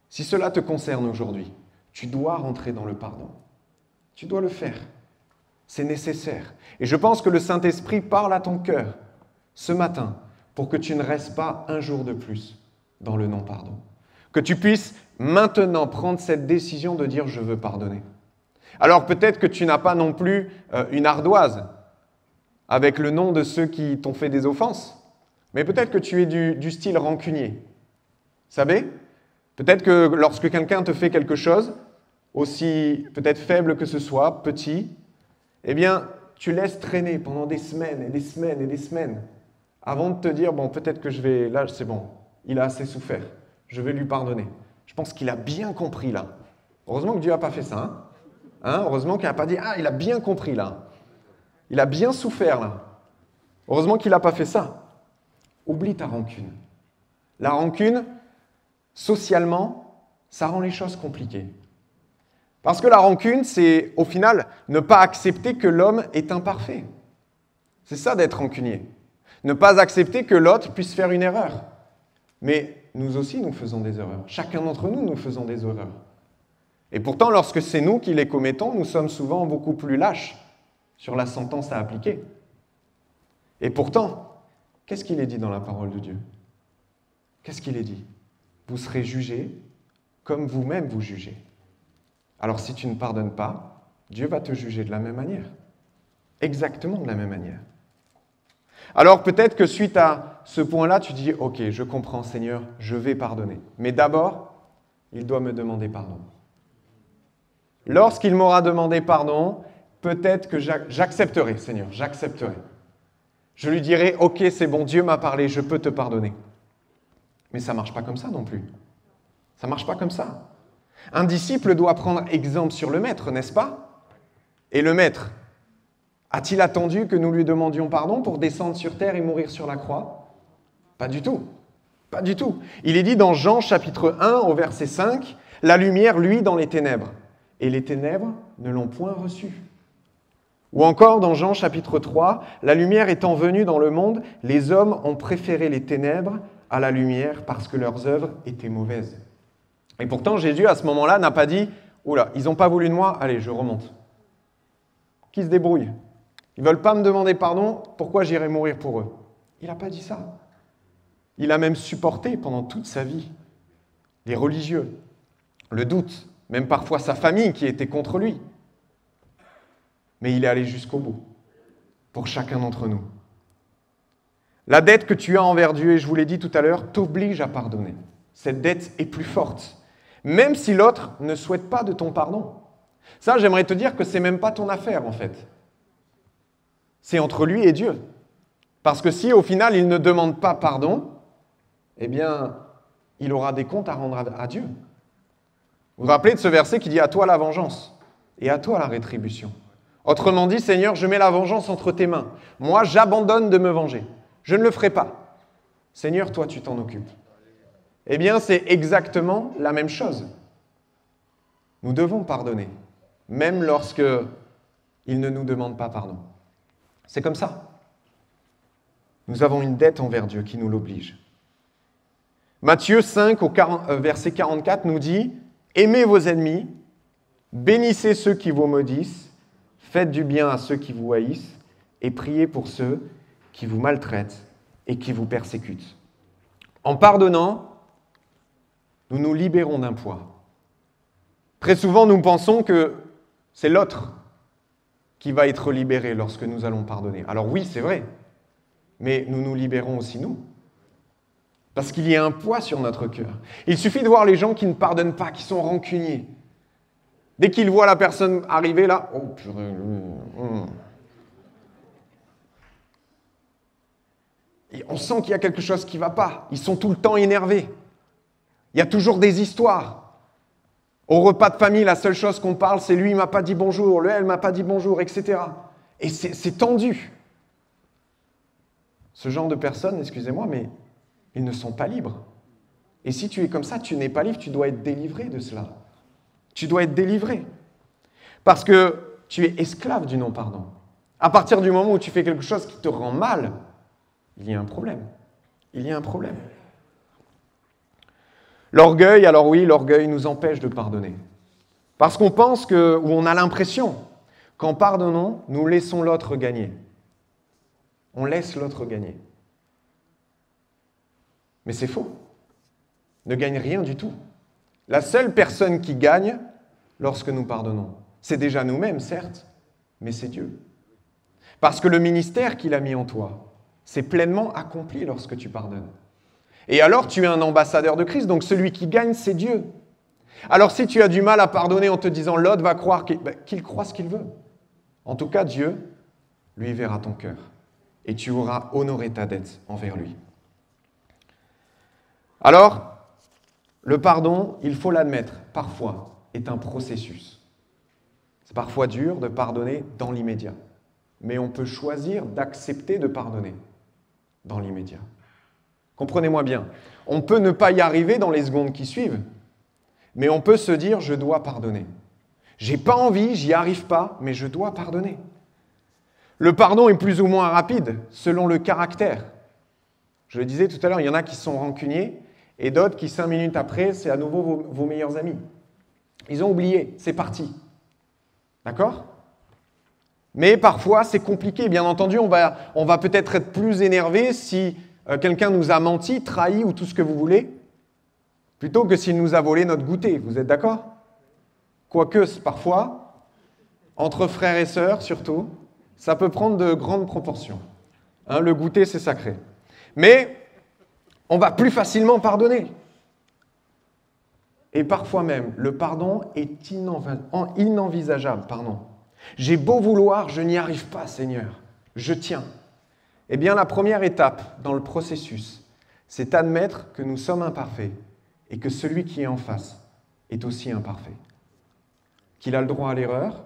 si cela te concerne aujourd'hui, tu dois rentrer dans le pardon. Tu dois le faire. C'est nécessaire. Et je pense que le Saint-Esprit parle à ton cœur ce matin pour que tu ne restes pas un jour de plus dans le non-pardon. Que tu puisses maintenant prendre cette décision de dire « je veux pardonner ». Alors peut-être que tu n'as pas non plus une ardoise avec le nom de ceux qui t'ont fait des offenses. Mais peut-être que tu es du style rancunier. Vous savez? Peut-être que lorsque quelqu'un te fait quelque chose, aussi peut-être faible que ce soit, petit, eh bien, tu laisses traîner pendant des semaines et des semaines et des semaines avant de te dire, bon, peut-être que là, c'est bon, il a assez souffert, je vais lui pardonner. Je pense qu'il a bien compris là. Heureusement que Dieu n'a pas fait ça. Heureusement qu'il n'a pas dit, il a bien compris là. Il a bien souffert là. Heureusement qu'il n'a pas fait ça. Oublie ta rancune. La rancune, socialement, ça rend les choses compliquées. Parce que la rancune, c'est au final ne pas accepter que l'homme est imparfait. C'est ça d'être rancunier. Ne pas accepter que l'autre puisse faire une erreur. Mais nous aussi, nous faisons des erreurs. Chacun d'entre nous, nous faisons des erreurs. Et pourtant, lorsque c'est nous qui les commettons, nous sommes souvent beaucoup plus lâches sur la sentence à appliquer. Et pourtant, qu'est-ce qu'il est dit dans la parole de Dieu? Qu'est-ce qu'il est dit? Vous serez jugés comme vous-même vous jugez. Alors si tu ne pardonnes pas, Dieu va te juger de la même manière. Exactement de la même manière. Alors peut-être que suite à ce point-là, tu dis, ok, je comprends Seigneur, je vais pardonner. Mais d'abord, il doit me demander pardon. Lorsqu'il m'aura demandé pardon, peut-être que j'accepterai, Seigneur, j'accepterai. Je lui dirai, ok, c'est bon, Dieu m'a parlé, je peux te pardonner. Mais ça ne marche pas comme ça non plus. Ça ne marche pas comme ça. Un disciple doit prendre exemple sur le maître, n'est-ce pas? Et le maître, a-t-il attendu que nous lui demandions pardon pour descendre sur terre et mourir sur la croix? Pas du tout. Pas du tout. Il est dit dans Jean chapitre 1 au verset 5, « La lumière luit dans les ténèbres, et les ténèbres ne l'ont point reçue. » Ou encore dans Jean chapitre 3, « La lumière étant venue dans le monde, les hommes ont préféré les ténèbres à la lumière parce que leurs œuvres étaient mauvaises. » Et pourtant, Jésus, à ce moment-là, n'a pas dit « Oula, ils n'ont pas voulu de moi, allez, je remonte. » Qui se débrouille? Ils ne veulent pas me demander pardon, pourquoi j'irai mourir pour eux? Il n'a pas dit ça. Il a même supporté pendant toute sa vie les religieux, le doute, même parfois sa famille qui était contre lui. Mais il est allé jusqu'au bout, pour chacun d'entre nous. La dette que tu as envers Dieu, et je vous l'ai dit tout à l'heure, t'oblige à pardonner. Cette dette est plus forte, même si l'autre ne souhaite pas de ton pardon. Ça, j'aimerais te dire que ce n'est même pas ton affaire, en fait. C'est entre lui et Dieu. Parce que si, au final, il ne demande pas pardon, eh bien, il aura des comptes à rendre à Dieu. Vous vous rappelez de ce verset qui dit « À toi la vengeance et à toi la rétribution ». Autrement dit, Seigneur, je mets la vengeance entre tes mains. Moi, j'abandonne de me venger. Je ne le ferai pas. Seigneur, toi, tu t'en occupes. Eh bien, c'est exactement la même chose. Nous devons pardonner, même lorsque il ne nous demande pas pardon. C'est comme ça. Nous avons une dette envers Dieu qui nous l'oblige. Matthieu 5, verset 44 nous dit « Aimez vos ennemis, bénissez ceux qui vous maudissent, faites du bien à ceux qui vous haïssent, et priez pour ceux qui vous maltraitent et qui vous persécutent. » En pardonnant, nous nous libérons d'un poids. Très souvent, nous pensons que c'est l'autre qui va être libéré lorsque nous allons pardonner. Alors oui, c'est vrai, mais nous nous libérons aussi nous. Parce qu'il y a un poids sur notre cœur. Il suffit de voir les gens qui ne pardonnent pas, qui sont rancuniers. Dès qu'ils voient la personne arriver là, oh purée, on sent qu'il y a quelque chose qui ne va pas. Ils sont tout le temps énervés. Il y a toujours des histoires. Au repas de famille, la seule chose qu'on parle, c'est lui, il ne m'a pas dit bonjour, elle ne m'a pas dit bonjour, etc. Et c'est tendu. Ce genre de personnes, excusez-moi, mais ils ne sont pas libres. Et si tu es comme ça, tu n'es pas libre, tu dois être délivré de cela. Tu dois être délivré. Parce que tu es esclave du non-pardon. À partir du moment où tu fais quelque chose qui te rend mal, il y a un problème. Il y a un problème. L'orgueil, alors oui, l'orgueil nous empêche de pardonner. Parce qu'on pense que, ou on a l'impression, qu'en pardonnant, nous laissons l'autre gagner. On laisse l'autre gagner. Mais c'est faux. Ne gagne rien du tout. La seule personne qui gagne lorsque nous pardonnons, c'est déjà nous-mêmes, certes, mais c'est Dieu. Parce que le ministère qu'il a mis en toi, c'est pleinement accompli lorsque tu pardonnes. Et alors, tu es un ambassadeur de Christ, donc celui qui gagne, c'est Dieu. Alors, si tu as du mal à pardonner en te disant « l'autre va croire qu'il croit ce qu'il veut », en tout cas, Dieu, lui, verra ton cœur. Et tu auras honoré ta dette envers lui. Alors, le pardon, il faut l'admettre, parfois, est un processus. C'est parfois dur de pardonner dans l'immédiat. Mais on peut choisir d'accepter de pardonner dans l'immédiat. Comprenez-moi bien, on peut ne pas y arriver dans les secondes qui suivent, mais on peut se dire « je dois pardonner ». J'ai pas envie, j'y arrive pas, mais je dois pardonner. Le pardon est plus ou moins rapide, selon le caractère. Je le disais tout à l'heure, il y en a qui sont rancuniers, et d'autres qui, 5 minutes après, c'est à nouveau vos meilleurs amis. Ils ont oublié, c'est parti. D'accord ? Mais parfois, c'est compliqué. Bien entendu, on va peut-être être plus énervé si quelqu'un nous a menti, trahi ou tout ce que vous voulez, plutôt que s'il nous a volé notre goûter. Vous êtes d'accord ? Quoique, parfois, entre frères et sœurs surtout, ça peut prendre de grandes proportions. Hein, le goûter, c'est sacré. Mais on va plus facilement pardonner. Et parfois même, le pardon est inenvisageable. J'ai beau vouloir, je n'y arrive pas, Seigneur. Je tiens. Eh bien, la première étape dans le processus, c'est admettre que nous sommes imparfaits et que celui qui est en face est aussi imparfait. Qu'il a le droit à l'erreur,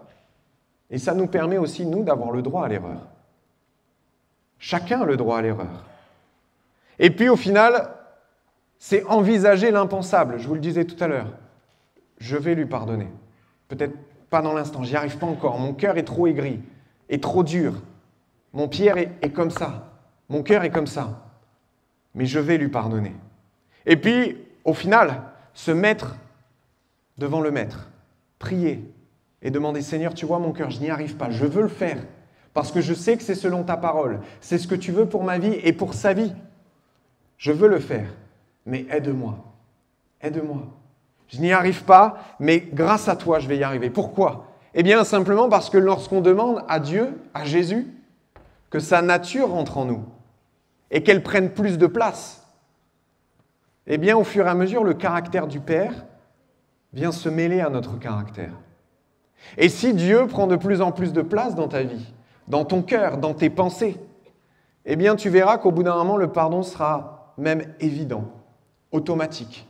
et ça nous permet aussi, nous, d'avoir le droit à l'erreur. Chacun a le droit à l'erreur. Et puis, au final, c'est envisager l'impensable. Je vous le disais tout à l'heure. Je vais lui pardonner. Peut-être pas dans l'instant, j'y arrive pas encore. Mon cœur est trop aigri, est trop dur. Mon Pierre est comme ça. Mon cœur est comme ça. Mais je vais lui pardonner. Et puis, au final, se mettre devant le Maître, prier et demander « Seigneur, tu vois mon cœur, je n'y arrive pas, je veux le faire parce que je sais que c'est selon ta parole. C'est ce que tu veux pour ma vie et pour sa vie. Je veux le faire, mais aide-moi. Aide-moi. Je n'y arrive pas, mais grâce à toi, je vais y arriver. Pourquoi ? Eh bien, simplement parce que lorsqu'on demande à Dieu, à Jésus, que sa nature entre en nous et qu'elle prenne plus de place, eh bien, au fur et à mesure, le caractère du Père vient se mêler à notre caractère. Et si Dieu prend de plus en plus de place dans ta vie, dans ton cœur, dans tes pensées, eh bien, tu verras qu'au bout d'un moment, le pardon sera même évident, automatique.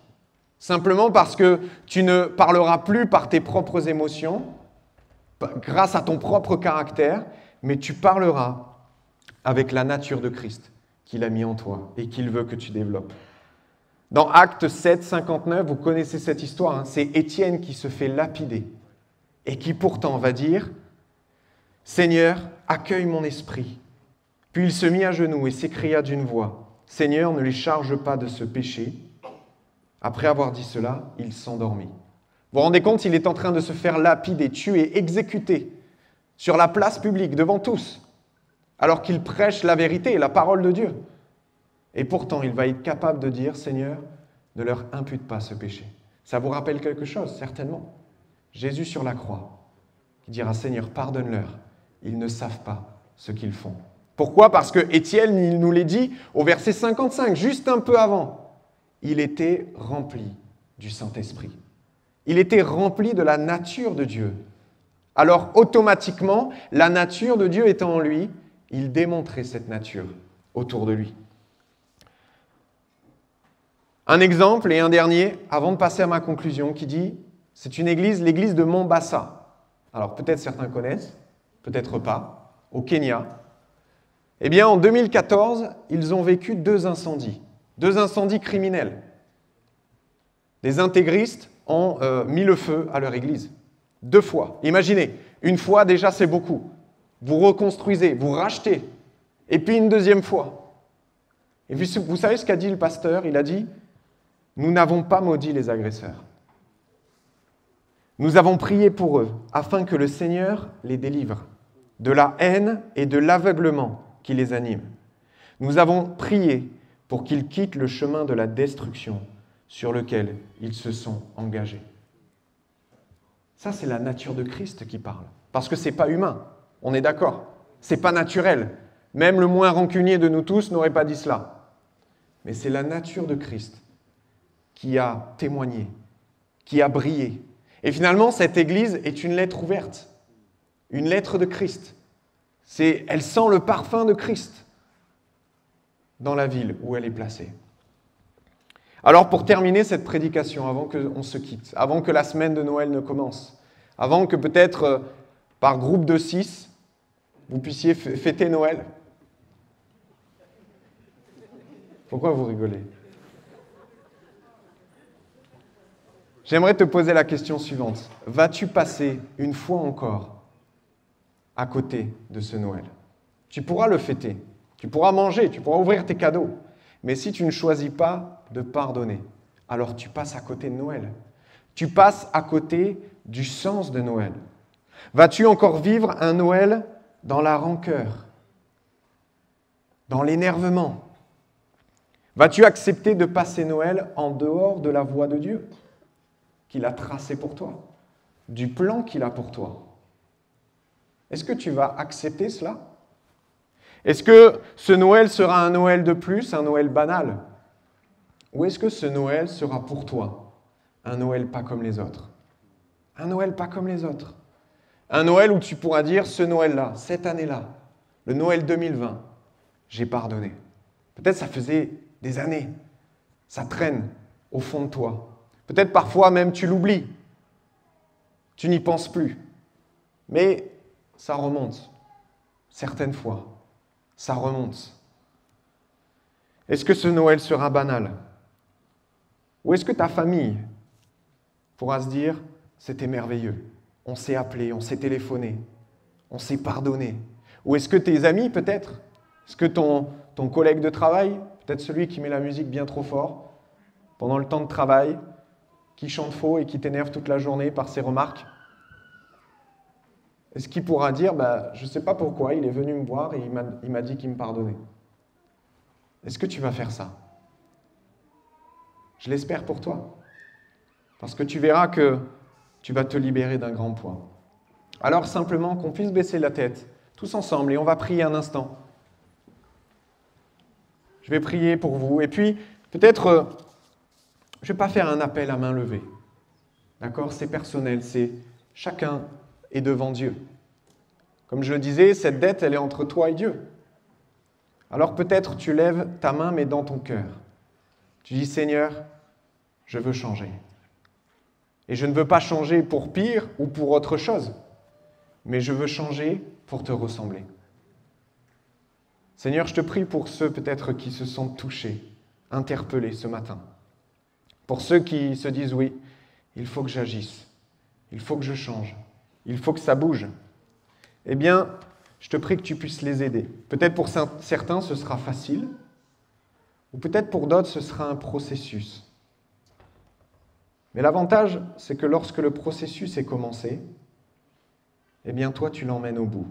Simplement parce que tu ne parleras plus par tes propres émotions, grâce à ton propre caractère, mais tu parleras avec la nature de Christ qu'il a mis en toi et qu'il veut que tu développes. Dans Actes 7, 59, vous connaissez cette histoire, c'est Étienne qui se fait lapider et qui pourtant va dire « Seigneur, accueille mon esprit ». Puis il se mit à genoux et s'écria d'une voix « Seigneur, ne les charge pas de ce péché ». Après avoir dit cela, il s'endormit. Vous vous rendez compte, il est en train de se faire lapider, tuer, exécuter sur la place publique, devant tous, alors qu'il prêche la vérité, la parole de Dieu. Et pourtant, il va être capable de dire « Seigneur, ne leur impute pas ce péché ». Ça vous rappelle quelque chose, certainement. Jésus sur la croix, qui dira « Seigneur, pardonne-leur, ils ne savent pas ce qu'ils font ». Pourquoi ? Parce que Étienne, il nous l'a dit au verset 55, juste un peu avant. Il était rempli du Saint-Esprit. Il était rempli de la nature de Dieu. Alors, automatiquement, la nature de Dieu étant en lui, il démontrait cette nature autour de lui. Un exemple et un dernier, avant de passer à ma conclusion, qui dit, c'est une église, l'église de Mombasa. Alors, peut-être certains connaissent, peut-être pas, au Kenya. Eh bien, en 2014, ils ont vécu 2 incendies. 2 incendies criminels. Des intégristes ont mis le feu à leur église. 2 fois. Imaginez, une fois déjà c'est beaucoup. Vous reconstruisez, vous rachetez. Et puis une 2e fois. Et vous savez ce qu'a dit le pasteur ? Il a dit, nous n'avons pas maudit les agresseurs. Nous avons prié pour eux, afin que le Seigneur les délivre de la haine et de l'aveuglement qui les anime. Nous avons prié pour qu'ils quittent le chemin de la destruction sur lequel ils se sont engagés. Ça, c'est la nature de Christ qui parle. Parce que ce n'est pas humain, on est d'accord. Ce n'est pas naturel. Même le moins rancunier de nous tous n'aurait pas dit cela. Mais c'est la nature de Christ qui a témoigné, qui a brillé. Et finalement, cette Église est une lettre ouverte, une lettre de Christ. Elle sent le parfum de Christ dans la ville où elle est placée. Alors pour terminer cette prédication, avant qu'on se quitte, avant que la semaine de Noël ne commence, avant que peut-être par groupe de 6, vous puissiez fêter Noël. Pourquoi vous rigolez? J'aimerais te poser la question suivante. Vas-tu passer une fois encore à côté de ce Noël? Tu pourras le fêter, tu pourras manger, tu pourras ouvrir tes cadeaux. Mais si tu ne choisis pas de pardonner, alors tu passes à côté de Noël. Tu passes à côté du sens de Noël. Vas-tu encore vivre un Noël dans la rancœur, dans l'énervement? Vas-tu accepter de passer Noël en dehors de la voie de Dieu qu'il a tracée pour toi, du plan qu'il a pour toi? Est-ce que tu vas accepter cela? Est-ce que ce Noël sera un Noël de plus, un Noël banal? Ou est-ce que ce Noël sera pour toi un Noël pas comme les autres? Un Noël pas comme les autres. Un Noël où tu pourras dire, ce Noël-là, cette année-là, le Noël 2020, j'ai pardonné. Peut-être ça faisait des années, ça traîne au fond de toi. Peut-être parfois même tu l'oublies, tu n'y penses plus. Mais ça remonte, certaines fois, ça remonte. Est-ce que ce Noël sera banal? Ou est-ce que ta famille pourra se dire, c'était merveilleux, on s'est appelé, on s'est téléphoné, on s'est pardonné? Ou est-ce que tes amis peut-être? Est-ce que ton collègue de travail, peut-être celui qui met la musique bien trop fort, pendant le temps de travail, qui chante faux et qui t'énerve toute la journée par ses remarques, est-ce qu'il pourra dire, je ne sais pas pourquoi, il est venu me voir et il m'a dit qu'il me pardonnait? Est-ce que tu vas faire ça? Je l'espère pour toi. Parce que tu verras que tu vas te libérer d'un grand poids. Alors simplement qu'on puisse baisser la tête, tous ensemble, et on va prier un instant. Je vais prier pour vous. Et puis, peut-être, je ne vais pas faire un appel à main levée. D'accord? C'est personnel, c'est chacun est devant Dieu. Comme je le disais, cette dette, elle est entre toi et Dieu. Alors peut-être tu lèves ta main, mais dans ton cœur. Tu dis, Seigneur, je veux changer. Et je ne veux pas changer pour pire ou pour autre chose, mais je veux changer pour te ressembler. Seigneur, je te prie pour ceux peut-être qui se sentent touchés, interpellés ce matin. Pour ceux qui se disent, oui, il faut que j'agisse, il faut que je change, il faut que ça bouge. Eh bien, je te prie que tu puisses les aider. Peut-être pour certains, ce sera facile, ou peut-être pour d'autres, ce sera un processus. Mais l'avantage, c'est que lorsque le processus est commencé, eh bien, toi, tu l'emmènes au bout.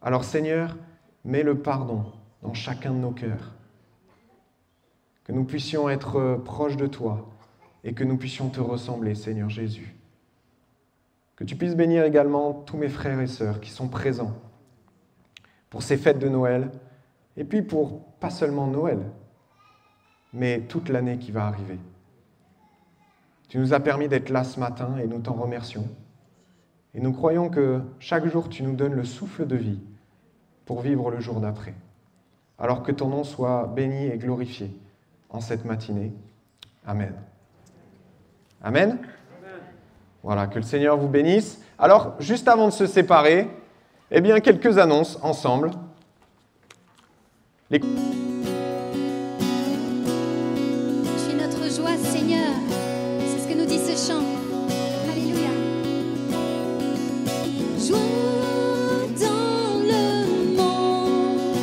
Alors, Seigneur, mets le pardon dans chacun de nos cœurs. Que nous puissions être proches de toi et que nous puissions te ressembler, Seigneur Jésus. Que tu puisses bénir également tous mes frères et sœurs qui sont présents pour ces fêtes de Noël et puis pour pas seulement Noël, mais toute l'année qui va arriver. Tu nous as permis d'être là ce matin et nous t'en remercions. Et nous croyons que chaque jour, tu nous donnes le souffle de vie pour vivre le jour d'après. Alors que ton nom soit béni et glorifié en cette matinée. Amen. Amen. Voilà, que le Seigneur vous bénisse. Alors, juste avant de se séparer, eh bien, quelques annonces ensemble. Tu es notre joie, Seigneur. C'est ce que nous dit ce chant. Alléluia. Joie dans le monde,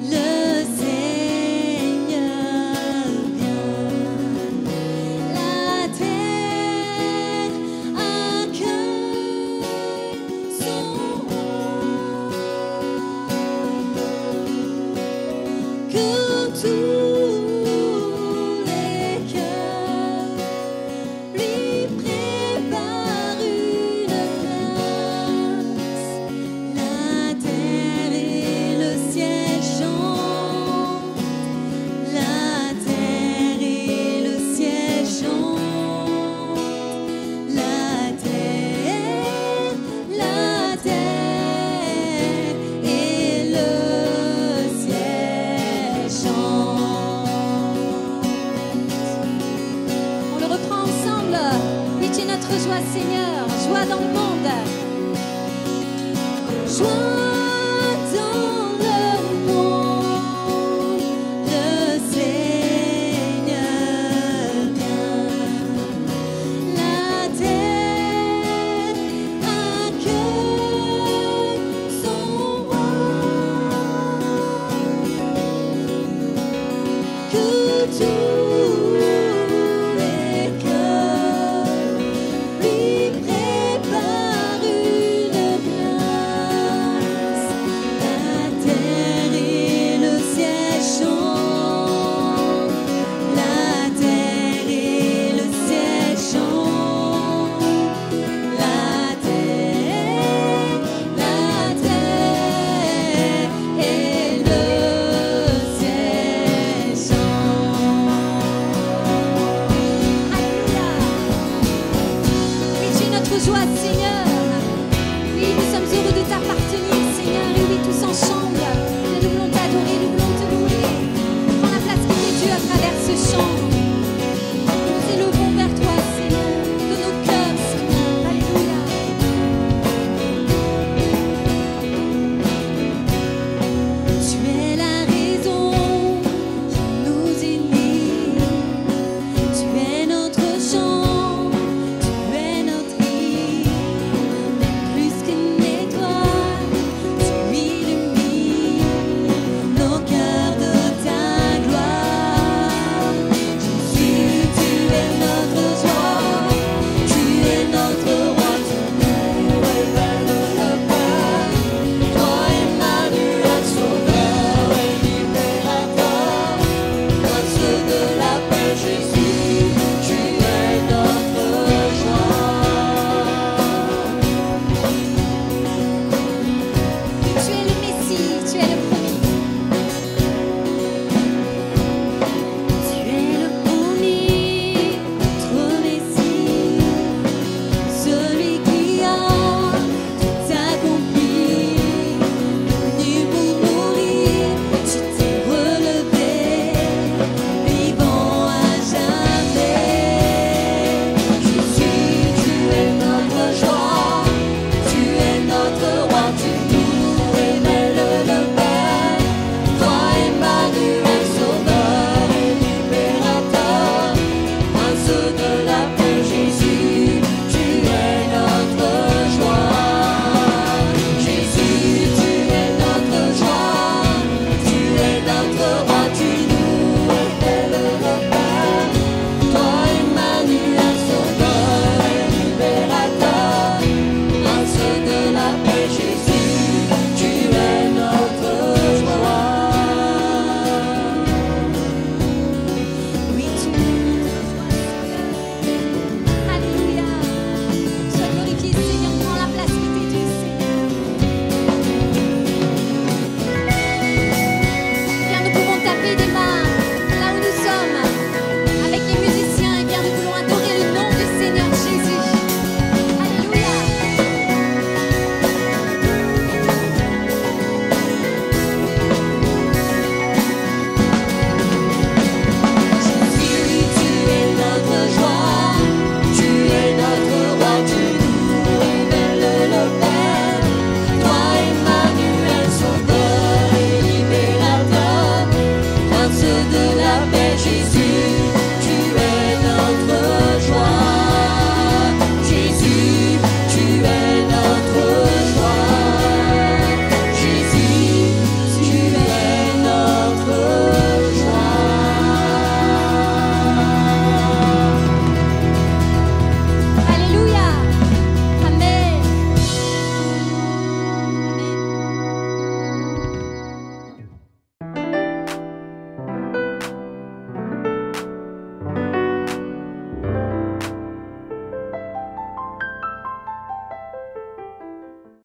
le Seigneur vient. La terre accueille son roi. Que tous les cœurs lui joie, Seigneur. Joie dans le monde. Joie dans le monde. Le Seigneur vient. La terre accueille son roi. Que tous les cœurs lui préparent une place. La terre et le ciel chantent. La terre et le ciel chantent. La terre et le ciel chantent. Alléluia. Oui, tu es notre joie,